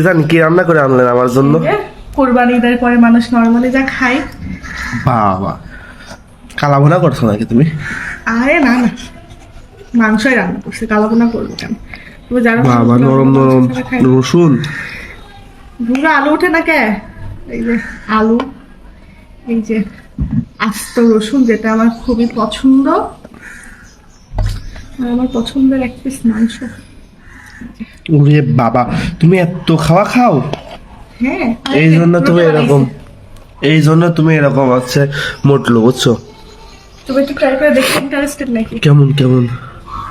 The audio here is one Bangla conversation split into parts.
জানি কি রান্না করে আনলেন আমার জন্য? কোরবানি ঈদের পরে মানুষ নরমালি যা খায়। বাবা, কালা ভুনা করছো নাকি তুমি? আরে না না, মাংসই রান্না করছে, কালাবোনা করবো কেন? তবে যারা বাবা, নরম নরম রসুন। ভুনা আলু ওঠে না কে? এই যে আলু, এই যে আস্ত রসুন, যেটা আমার খুবই পছন্দ, আর আমার পছন্দের এক পিস মাংস। ওরে বাবা, তুমি এত খাওয়া খাও? হ্যাঁ, এই জন্য তুমি এরকম, এই জন্য তুমি এরকম হচ্ছে মোটলো, বুঝছো? তবে একটু ট্রাই করে দেখতে ইন্টারেস্টেড নাকি? কেমন কেমন?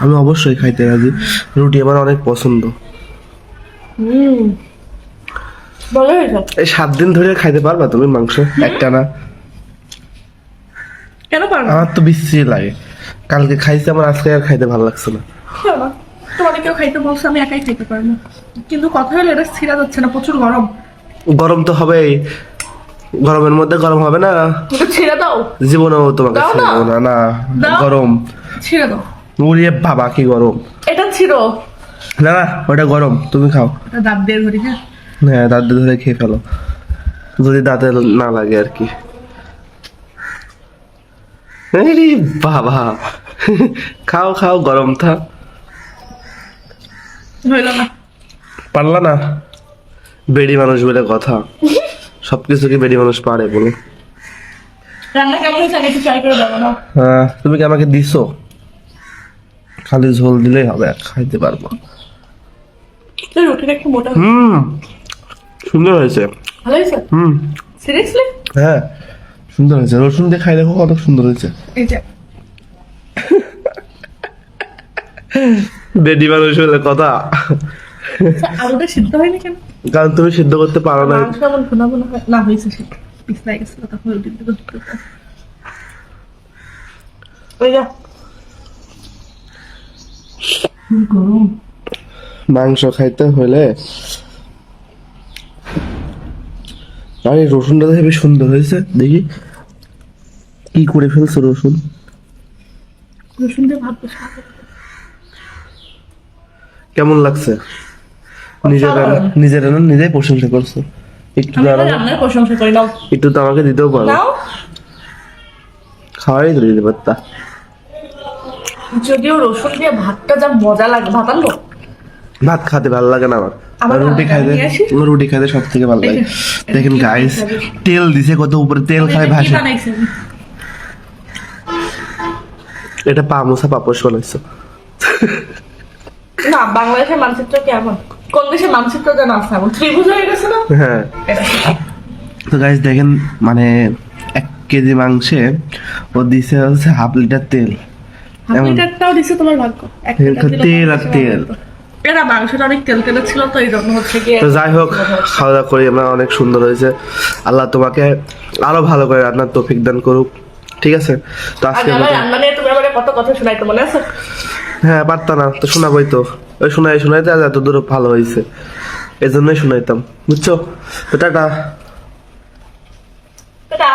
আমি অবশ্যই খাইতে রাজি, রুটি আমার অনেক পছন্দ। ভালো হয়েছে। এই 7 দিন ধরে খাইতে পারবা তুমি মাংস একটা না? কেন পারবো? আমার তো বিশ্রী লাগে, কালকে খাইছি, আমার আজকে আর খাইতে ভালো লাগছে না। কেন না? তোমাদের কেউ খাইতে বলছে, আমি একাই খাইতে পারবো, কিন্তু কথা হলো এটা ছিঁড়া যাচ্ছে না, প্রচুর গরম। গরম তো হবেই, গরমের মধ্যে গরম হবে না? ছিঁড়ে দাও, জীবনেও তোমাকে দাও না। ছেড়ে দেবো না। না, দাও। গরম। ছিঁড়ে দাও, উড়িয়ে বাবা কি গরম! এটা ছিঁড়ো। না না, ওটা গরম, তুমি খাও। এটা দাঁত দিয়ে ধরি। হ্যাঁ, হ্যাঁ, দাঁত দিয়ে ধরে খেয়ে ফেলো, যদি দাঁতে না লাগে আর কি। আরে বাবা, খাও খাও, গরম থাক। হইল না। পারলা না? বেডি মানুষ বলে কথা, সবকিছু কি বেডি মানুষ পারে বলো? রান্না কেমন হয়েছে আগে একটু ট্রাই করে দেবো না? হ্যাঁ, তুমি কি আমাকে দিছো? খালি ঝোল দিলেই হবে, খাইতে পারবো। রুটিটা একটু মোটা। সুন্দর হয়েছে। ভালো হয়েছে? সিরিয়াসলি? হ্যাঁ, সুন্দর হয়েছে। রসুন দিয়ে খাই দেখো কত সুন্দর হয়েছে। এই যে বেডি মানুষ বলে কথা। আলুটা সিদ্ধ হয়নি কেন? কারণ তুমি সিদ্ধ করতে পারো না। মাংস এমন ভুনা ভুনা না হয়েছে, সিদ্ধ পিছলাই গেছিল, তখন রুটি দিতে ধরতে। ওই যা গরম। মাংস খাইতে হলে আরে রসুনটা তো হেবি সুন্দর হয়েছে, দেখি কি করে ফেলছো রসুন। রসুন দিয়ে ভাত বসে কেমন লাগছে? নিজের রান্না নিজেই প্রশংসা করছো। একটু আমি তো রান্নার প্রশংসা করি, নাও একটু তো আমাকে দিতেও পারো, নাও। খাওয়াই তো দিতে পারতা। যদিও রসুন দিয়ে ভাতটা যা মজা লাগে, ভাত আনবো? ভাত খেতে ভালো লাগে না আমার, আমার রুটি ভাত খাইতে, নিয়ে আসি? রুটি খাইতে সব থেকে ভালো লাগে। দেখেন গাইস, তেল দিছে কত উপরে, তেল খায় কি ভাসে। বানাইছে? এটা পামোসা পাপোশ বানাইছো। না, বাংলাদেশের মানচিত্র কেমন? কোন দেশের মানচিত্র যেন আছে এমন ত্রিভুজ হয়ে গেছে না? হ্যাঁ, এটা তো গাইস দেখেন, মানে 1 কেজি মাংসে ও দিছে হচ্ছে 1/2 লিটার তেল। হাফ লিটারটাও দিছে তোমার ভাগ্য। এক লিটার দিলে তেল আর বেশি তেল। ভালো হতো। এরা মাংসটা অনেক তেল তেলে ছিল, তো এই জন্য হচ্ছে গিয়ে। তো যাই হোক, খাওয়া দাওয়া করি আমরা, অনেক সুন্দর হয়েছে। আল্লাহ তোমাকে আরো ভালো করে রান্নার তৌফিক দান করুক, ঠিক আছে? তো আজকে আমার রান্না নিয়ে তুমি আমাকে কত কথা শোনাইতো, মনে আছে? হ্যাঁ, পারতা না তো, শোনাবই তো। ওই শোনাইতে আজ এত দূর ভালো হয়েছে, এই জন্যই শোনাইতাম, বুঝছো? তো টাটা। টাটা।